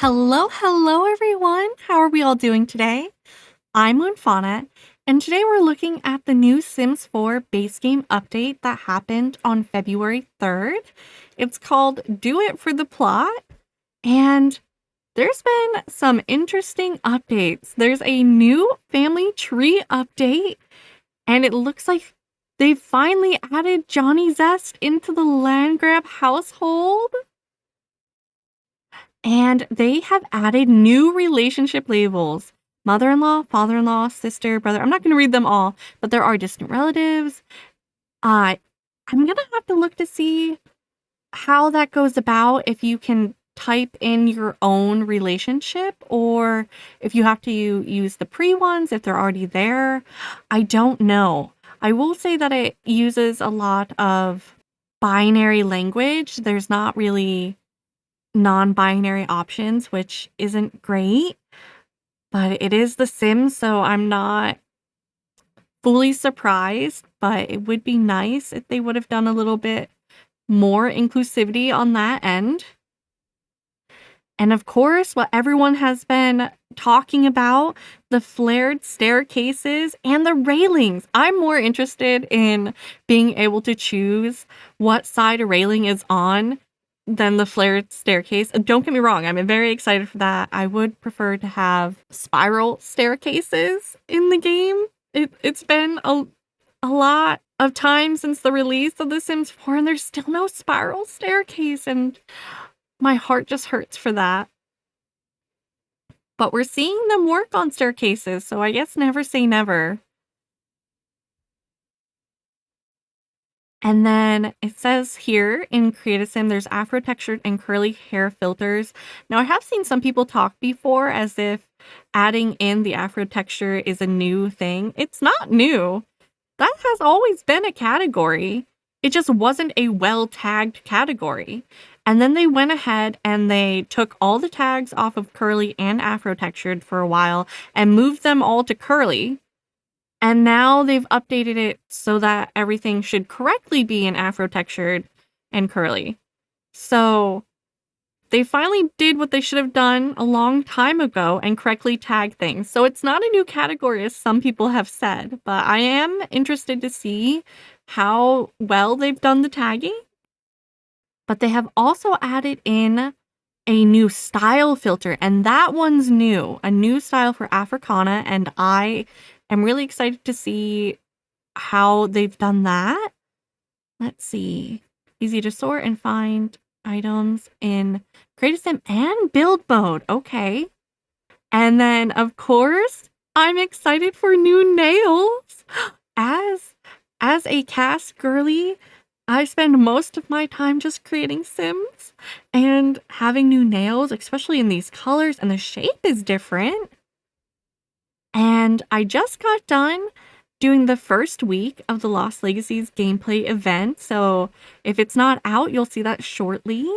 Hello everyone! How are we all doing today? I'm MoonFauna, and today we're looking at the new Sims 4 base game update that happened on February 3rd. It's called 𝗙𝗶𝗱 𝗠𝗲, and there's been some interesting updates. There's a new family tree update, and it looks like they finally added Johnny Zest into the land grab household. And they have added new relationship labels. Mother-in-law, father-in-law, sister, brother. I'm not going to read them all, but there are distant relatives. I'm going to have to look to see how that goes about, if you can type in your own relationship or if you have to use the pre-ones, if they're already there. I don't know. I will say that it uses a lot of binary language. There's not really non-binary options, which isn't great, but it is The Sims, so I'm not fully surprised, but it would be nice if they would have done a little bit more inclusivity on that end. And of course, what everyone has been talking about, the flared staircases and the railings. I'm more interested in being able to choose what side a railing is on than the flared staircase. Don't get me wrong, I'm very excited for that. I would prefer to have spiral staircases in the game. It's been a lot of time since the release of The Sims 4 and there's still no spiral staircase, and my heart just hurts for that. But we're seeing them work on staircases, so I guess never say never. And then it says here in 𝗙𝗶𝗱 there's afro textured and curly hair filters. Now I have seen some people talk before as if adding in the afro texture is a new thing. It's not new. That has always been a category. It just wasn't a well-tagged category. And then they went ahead and they took all the tags off of curly and afro textured for a while and moved them all to curly. And now they've updated it so that everything should correctly be in afro textured and curly. So they finally did what they should have done a long time ago and correctly tagged things. So it's not a new category as some people have said, but I am interested to see how well they've done the tagging. But they have also added in a new style filter, and that one's new. A new style for Africana, and I am really excited to see how they've done that. Let's see. Easy to sort and find items in Create a Sim and build mode. Okay. And then, of course, I'm excited for new nails. As a CAS girly, I spend most of my time just creating Sims, and having new nails, especially in these colors, and the shape is different. And I just got done doing the first week of the Lost Legacies gameplay event, so if it's not out, you'll see that shortly.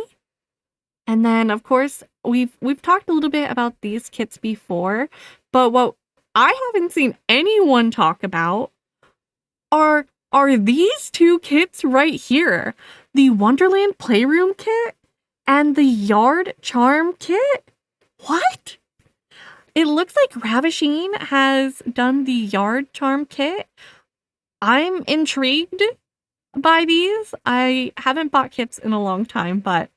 And then, of course, we've talked a little bit about these kits before, but what I haven't seen anyone talk about are these two kits right here. The Wonderland Playroom kit and the Yard Charm kit. What? It looks like 𝗙𝗶𝗱 has done the Yard Charm kit. I'm intrigued by these. I haven't bought kits in a long time, but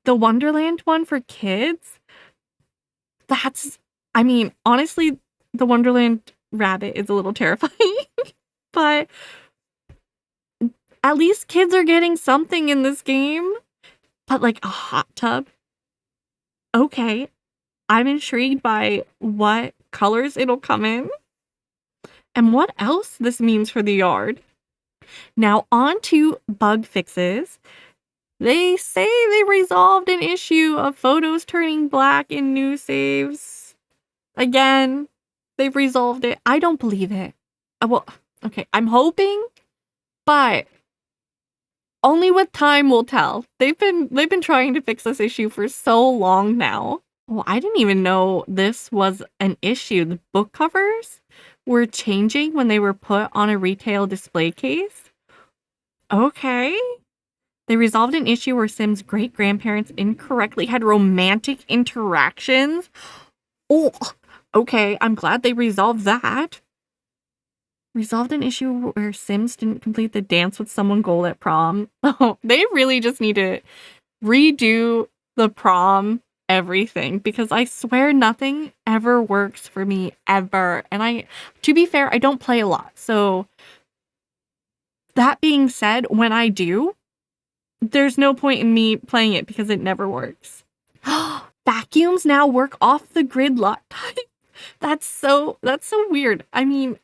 the Wonderland one for kids, I mean, honestly, the Wonderland rabbit is a little terrifying, but at least kids are getting something in this game. But like a hot tub? Okay. I'm intrigued by what colors it'll come in and what else this means for the yard. Now on to bug fixes. They say they resolved an issue of photos turning black in new saves. Again, they've resolved it. I don't believe it. Well, okay, I'm hoping, but only with time will tell. They've been trying to fix this issue for so long now. Well, I didn't even know this was an issue. The book covers were changing when they were put on a retail display case. Okay. They resolved an issue where Sim's great-grandparents incorrectly had romantic interactions. Oh, okay, I'm glad they resolved that. Resolved an issue where Sims didn't complete the dance with someone goal at prom. Oh, they really just need to redo the prom everything, because I swear nothing ever works for me ever. And to be fair, I don't play a lot. So that being said, when I do, there's no point in me playing it because it never works. Vacuums now work off the grid lot type. That's so weird. I mean,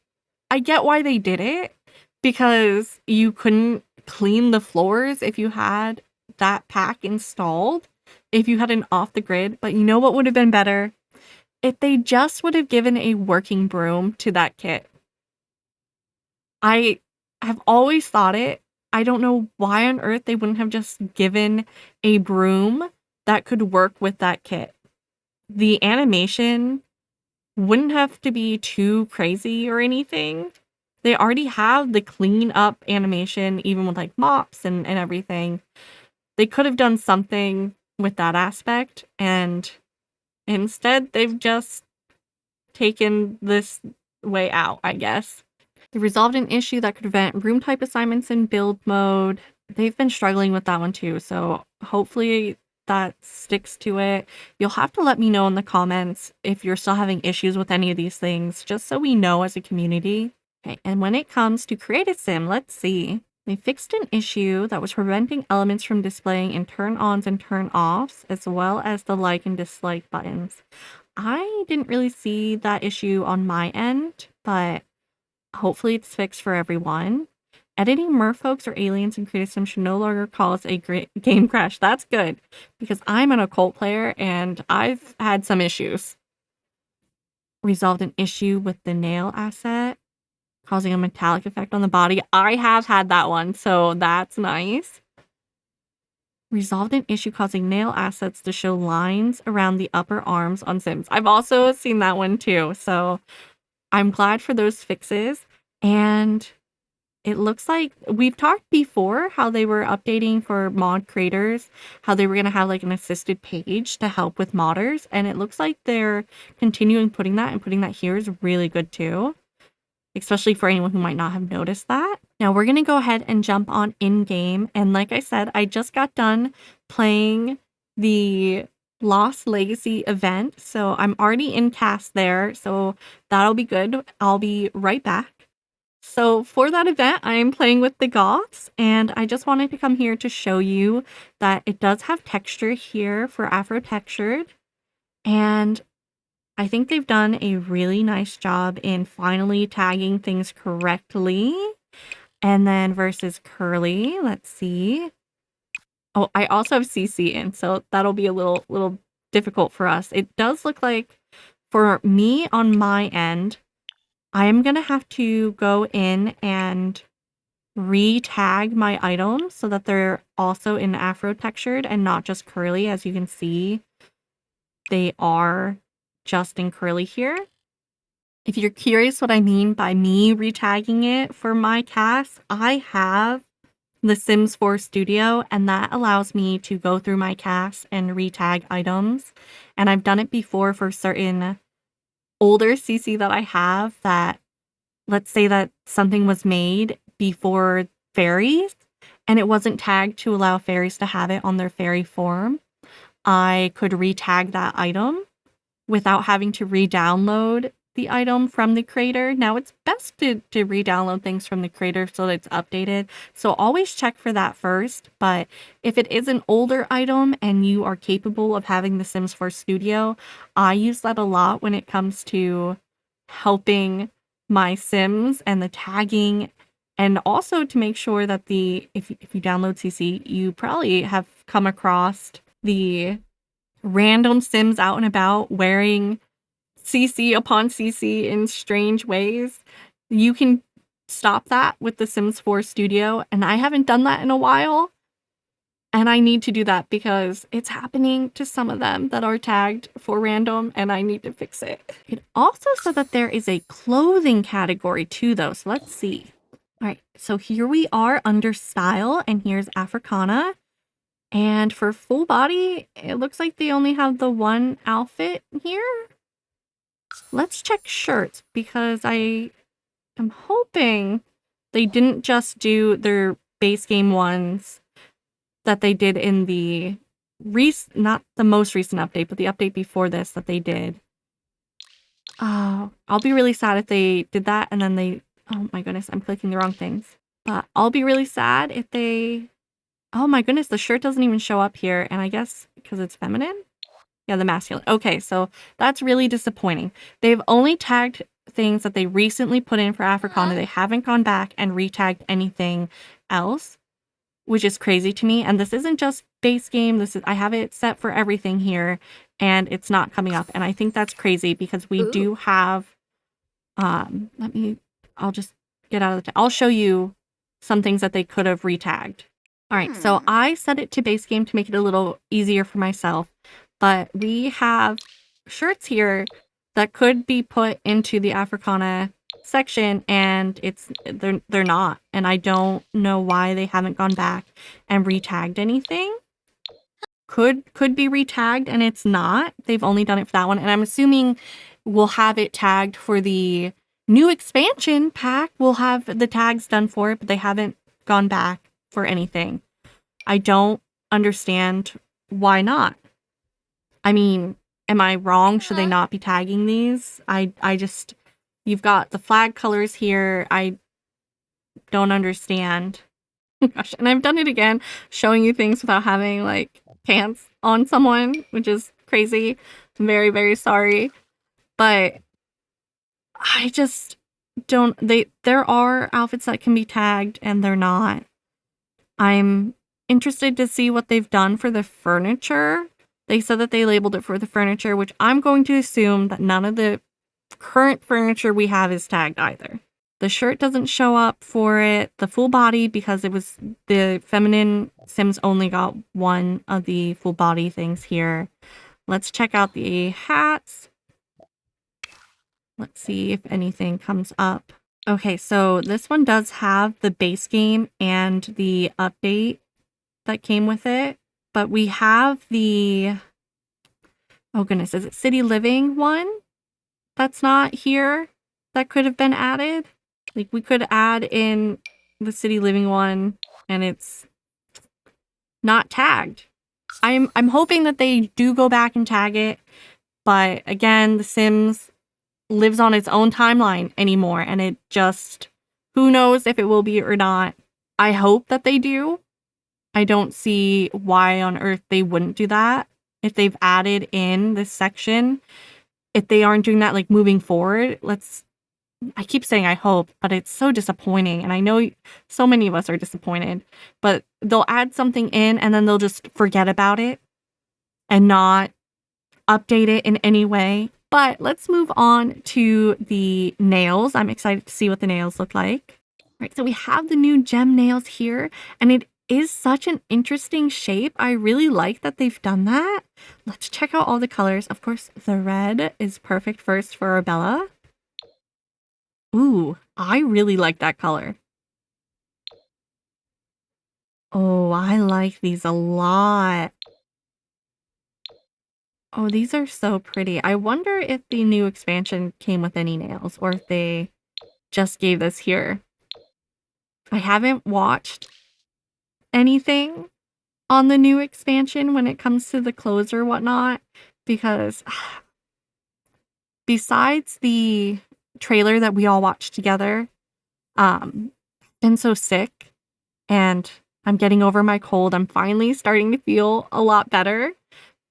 I get why they did it, because you couldn't clean the floors if you had that pack installed, if you had an off the grid. But you know what would have been better? If they just would have given a working broom to that kit. I have always thought it. I don't know why on earth they wouldn't have just given a broom that could work with that kit. The animation wouldn't have to be too crazy or anything. They already have the clean up animation, even with like mops and everything. They could have done something with that aspect, and instead they've just taken this way out, I guess. They resolved an issue that could prevent room type assignments in build mode. They've been struggling with that one too, so hopefully that sticks to it. You'll have to let me know in the comments if you're still having issues with any of these things, just so we know as a community. Okay, and when it comes to Create a Sim, let's see. They fixed an issue that was preventing elements from displaying in turn-ons and turn-offs, as well as the like and dislike buttons. I didn't really see that issue on my end, but hopefully it's fixed for everyone. Editing merfolks or aliens in Create a Sim should no longer cause a great game crash. That's good, because I'm an occult player and I've had some issues. Resolved an issue with the nail asset, causing a metallic effect on the body. I have had that one, so that's nice. Resolved an issue causing nail assets to show lines around the upper arms on Sims. I've also seen that one too, so I'm glad for those fixes. And it looks like we've talked before how they were updating for mod creators, how they were going to have like an assisted page to help with modders. And it looks like they're continuing putting that, and putting that here is really good too, especially for anyone who might not have noticed that. Now we're going to go ahead and jump on in-game. And like I said, I just got done playing the Lost Legacy event. So I'm already in CAS there. So that'll be good. I'll be right back. So for that event, I am playing with the Goths, and I just wanted to come here to show you that it does have texture here for Afro Textured. And I think they've done a really nice job in finally tagging things correctly. And then versus Curly, let's see. Oh, I also have CC in, so that'll be a little difficult for us. It does look like for me on my end, I am going to have to go in and re-tag my items so that they're also in Afro Textured and not just Curly. As you can see, they are just in Curly here. If you're curious what I mean by me retagging it for my CAS, I have the Sims 4 Studio, and that allows me to go through my CAS and retag items. And I've done it before for certain older CC that I have, that let's say that something was made before fairies and it wasn't tagged to allow fairies to have it on their fairy form. I could retag that item without having to re-download the item from the creator. Now it's best to re-download things from the creator so that it's updated. So always check for that first. But if it is an older item and you are capable of having the Sims 4 Studio, I use that a lot when it comes to helping my Sims and the tagging, and also to make sure that if you download CC, you probably have come across the random Sims out and about wearing CC upon CC in strange ways. You can stop that with the Sims 4 Studio, and I haven't done that in a while. And I need to do that because it's happening to some of them that are tagged for random, and I need to fix it. It also said that there is a clothing category too, though. So let's see. All right, so here we are under style, and here's 𝗙𝗻𝗀. And for full body, it looks like they only have the one outfit here. Let's check shirts because I am hoping they didn't just do their base game ones that they did in the not the most recent update, but the update before this that they did. Oh, I'll be really sad if they did that and then they... Oh my goodness, I'm clicking the wrong things. But I'll be really sad if they... Oh my goodness, the shirt doesn't even show up here. And I guess because it's feminine? Yeah, the masculine. Okay, so that's really disappointing. They've only tagged things that they recently put in for 𝗙𝗻𝗀. They haven't gone back and retagged anything else, which is crazy to me. And this isn't just base game. This is... I have it set for everything here, and it's not coming up. And I think that's crazy because we do have... I'll just get out of the... I'll show you some things that they could have retagged. All right, so I set it to base game to make it a little easier for myself, but we have shirts here that could be put into the 𝗙𝗻𝗀 section, and they're not, and I don't know why they haven't gone back and retagged anything. Could be retagged, and it's not. They've only done it for that one, and I'm assuming we'll have it tagged for the new expansion pack. We'll have the tags done for it, but they haven't gone back for anything. I don't understand why not. I mean, am I wrong? Should they not be tagging these? I just... You've got the flag colors here. I don't understand. Gosh, and I've done it again, showing you things without having, like, pants on someone, which is crazy. I'm very, very sorry. But I just don't... There are outfits that can be tagged, and they're not. I'm interested to see what they've done for the furniture. They said that they labeled it for the furniture, which I'm going to assume that none of the current furniture we have is tagged either. The shirt doesn't show up for it. The full body, because it was the feminine Sims only got one of the full body things here. Let's check out the hats. Let's see if anything comes up. Okay, so this one does have the base game and the update that came with it, but we have the... Oh goodness, is it City Living one that's not here that could have been added? Like, we could add in the City Living one and it's not tagged. I'm hoping that they do go back and tag it, but again, The Sims lives on its own timeline anymore, and it just... Who knows if it will be or not. I hope that they do. I don't see why on earth they wouldn't do that if they've added in this section. If they aren't doing that, like, moving forward, I keep saying I hope, but it's so disappointing, and I know so many of us are disappointed, but they'll add something in and then they'll just forget about it and not update it in any way. But let's move on to the nails. I'm excited to see what the nails look like. All right, so we have the new gem nails here, and it is such an interesting shape. I really like that they've done that. Let's check out all the colors. Of course, the red is perfect first for 𝗙𝗻𝗀. Ooh, I really like that color. Oh, I like these a lot. Oh, these are so pretty. I wonder if the new expansion came with any nails or if they just gave this here. I haven't watched anything on the new expansion when it comes to the clothes or whatnot, because besides the trailer that we all watched together, been so sick and I'm getting over my cold. I'm finally starting to feel a lot better.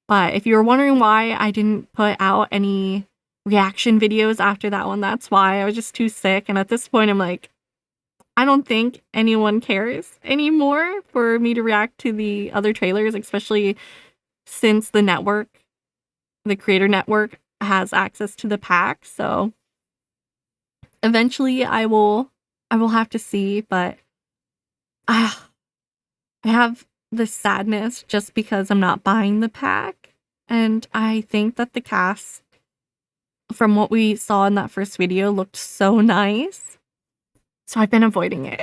But if you were wondering why I didn't put out any reaction videos after that one, that's why. I was just too sick. And at this point, I'm like, I don't think anyone cares anymore for me to react to the other trailers, especially since the network, the creator network, has access to the pack. So eventually I will have to see, but I have this sadness just because I'm not buying the pack. And I think that the cast, from what we saw in that first video, looked so nice. So I've been avoiding it.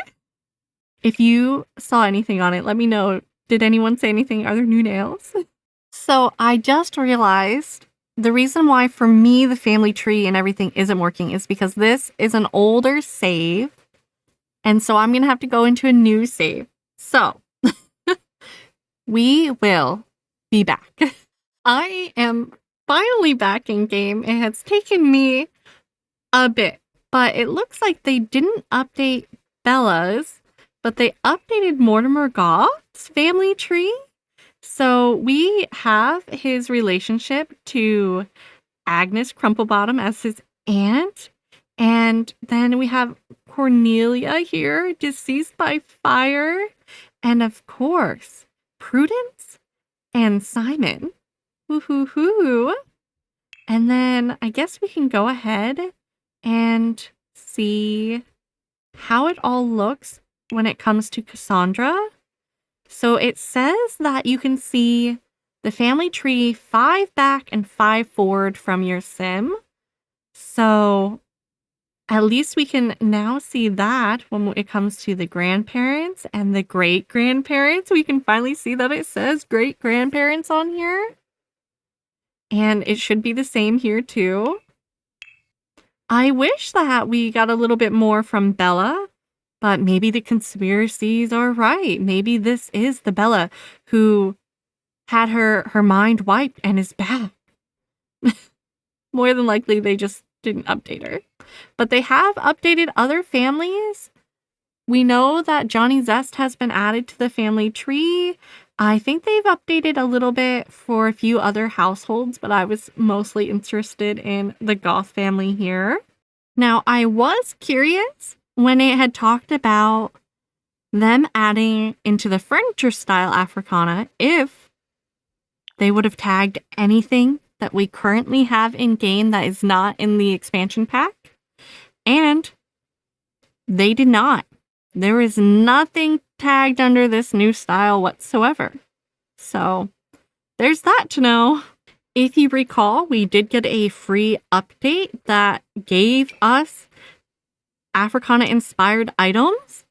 If you saw anything on it, let me know. Did anyone say anything? Are there new nails? So I just realized the reason why for me the family tree and everything isn't working is because this is an older save. And so I'm going to have to go into a new save. So we will be back. I am finally back in game. It has taken me a bit, but it looks like they didn't update Bella's, but they updated Mortimer Goth's family tree. So we have his relationship to Agnes Crumplebottom as his aunt. And then we have Cornelia here, deceased by fire. And of course, Prudence and Simon. Woo-hoo-hoo. And then I guess we can go ahead and see how it all looks when it comes to Cassandra. So it says that you can see the family tree 5 back and 5 forward from your sim. So at least we can now see that when it comes to the grandparents and the great-grandparents. We can finally see that it says great-grandparents on here. And it should be the same here too. I wish that we got a little bit more from Bella, but maybe the conspiracies are right. Maybe this is the Bella who had her mind wiped and is back. More than likely, they just didn't update her. But they have updated other families. We know that Johnny Zest has been added to the family tree. I think they've updated a little bit for a few other households, but I was mostly interested in the Goth family here. Now, I was curious when it had talked about them adding into the furniture style Africana if they would have tagged anything that we currently have in game that is not in the expansion pack. And they did not. There is nothing tagged under this new style whatsoever. So there's that to know. If you recall, we did get a free update that gave us Africana inspired items.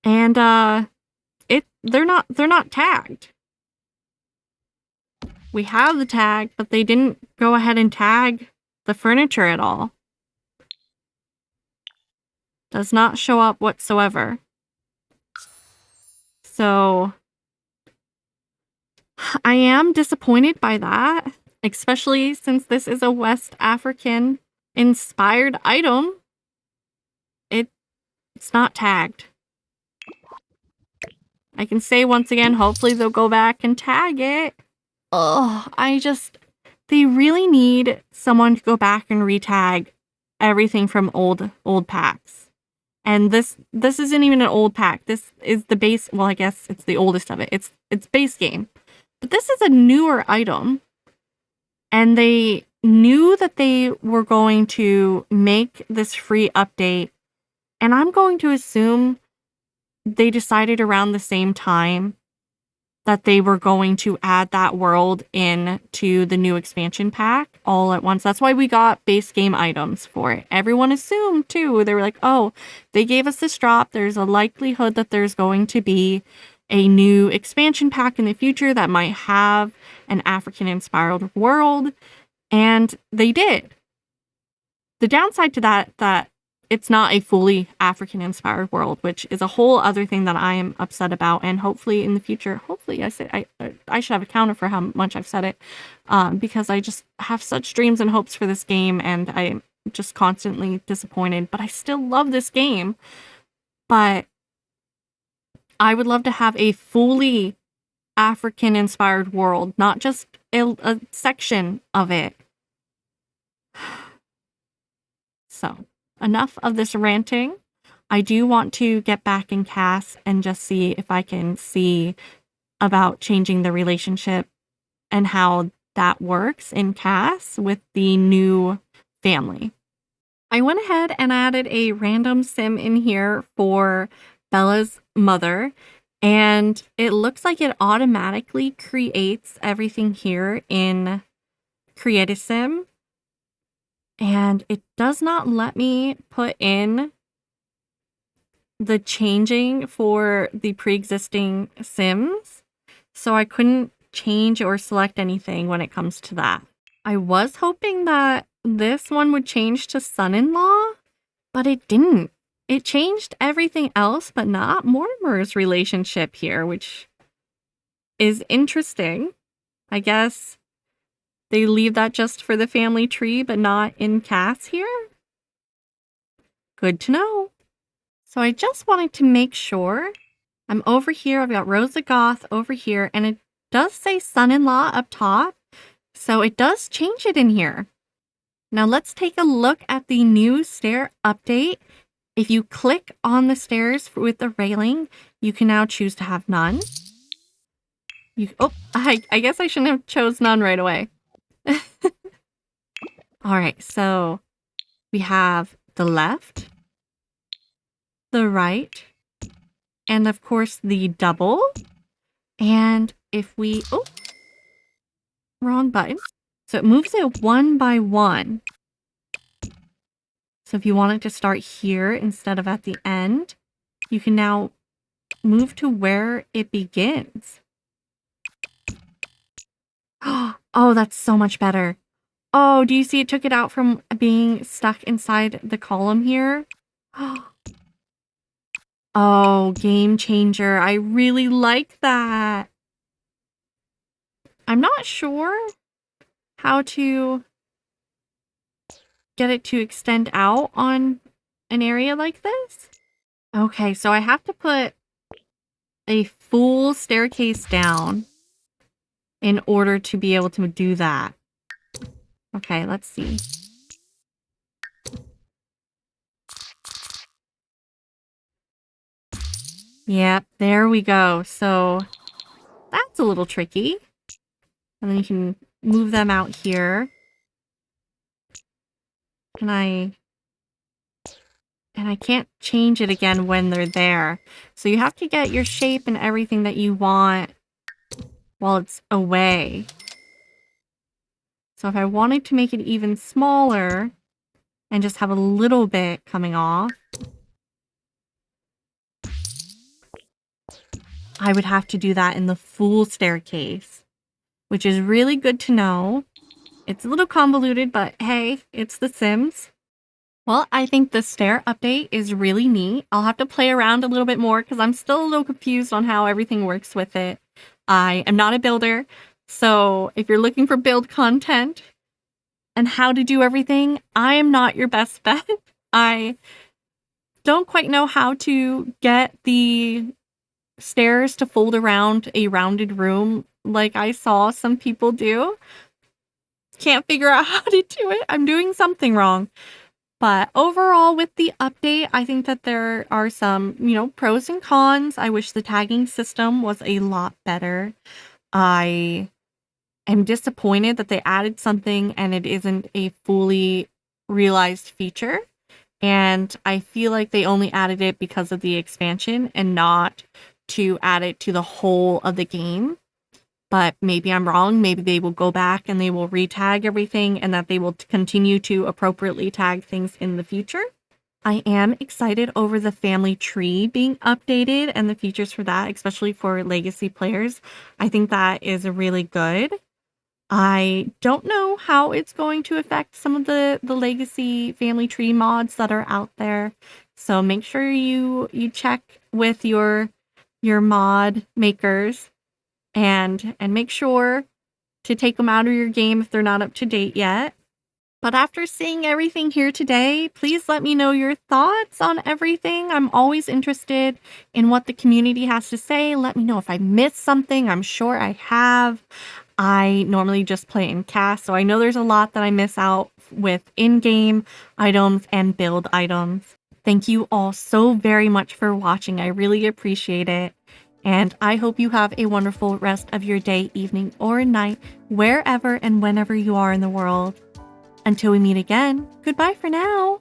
And they're not tagged. We have the tag, but they didn't go ahead and tag the furniture at all. Does not show up whatsoever. So I am disappointed by that, especially since this is a West African inspired item. It's not tagged. I can say once again, hopefully they'll go back and tag it. Oh, they really need someone to go back and retag everything from old packs. And this isn't even an old pack. This is the base. Well, I guess it's the oldest of it. It's base game. But this is a newer item. And they knew that they were going to make this free update. And I'm going to assume they decided around the same time that they were going to add that world in to the new expansion pack all at once. That's why we got base game items for it. Everyone assumed too. They were like, oh, they gave us this drop. There's a likelihood that there's going to be a new expansion pack in the future that might have an African inspired world. And they did. The downside to that it's not a fully African inspired world, which is a whole other thing that I am upset about. And hopefully in the future, I should have a counter for how much I've said it, because I just have such dreams and hopes for this game, and I'm just constantly disappointed. But I still love this game. But I would love to have a fully African inspired world, not just a section of it. So enough of this ranting. I do want to get back in CAS and just see if I can see about changing the relationship and how that works in CAS with the new family. I went ahead and added a random sim in here for Bella's mother, and it looks like it automatically creates everything here in CAS. And it does not let me put in the changing for the pre-existing Sims. So I couldn't change or select anything when it comes to that. I was hoping that this one would change to son-in-law, but it didn't. It changed everything else, but not Mortimer's relationship here, which is interesting. I guess they leave that just for the family tree, but not in CAS here? Good to know. So I just wanted to make sure. I'm over here. I've got Rosa Goth over here, and it does say son-in-law up top. So it does change it in here. Now let's take a look at the new stair update. If you click on the stairs with the railing, you can now choose to have none. I guess I shouldn't have chose none right away. All right, so we have the left, the right, and of course the double. And if we, wrong button. So it moves it one by one. So if you want it to start here instead of at the end, you can now move to where it begins. Oh, that's so much better. Oh, do you see it took it out from being stuck inside the column here? Oh, game changer. I really like that. I'm not sure how to get it to extend out on an area like this. Okay, so I have to put a full staircase down in order to be able to do that. Okay, let's see. Yep, there we go. So that's a little tricky. And then you can move them out here. And I can't change it again when they're there. So you have to get your shape and everything that you want while it's away. So if I wanted to make it even smaller and just have a little bit coming off, I would have to do that in the full staircase, which is really good to know. It's a little convoluted, but hey, it's The Sims. Well, I think the stair update is really neat. I'll have to play around a little bit more because I'm still a little confused on how everything works with it. I am not a builder, so if you're looking for build content and how to do everything, I am not your best bet. I don't quite know how to get the stairs to fold around a rounded room like I saw some people do. Can't figure out how to do it. I'm doing something wrong. But overall, with the update, I think that there are some, pros and cons. I wish the tagging system was a lot better. I am disappointed that they added something and it isn't a fully realized feature. And I feel like they only added it because of the expansion and not to add it to the whole of the game. But maybe I'm wrong. Maybe they will go back and they will re-tag everything and that they will continue to appropriately tag things in the future. I am excited over the family tree being updated and the features for that, especially for legacy players. I think that is really good. I don't know how it's going to affect some of the legacy family tree mods that are out there. So make sure you check with your mod makers and make sure to take them out of your game if they're not up to date yet. But after seeing everything here today, please let me know your thoughts on everything. I'm always interested in what the community has to say. Let me know if I missed something. I'm sure I have. I normally just play in CAS, so I know there's a lot that I miss out with in-game items and build items. Thank you all so very much for watching. I really appreciate it. And I hope you have a wonderful rest of your day, evening, or night, wherever and whenever you are in the world. Until we meet again, goodbye for now.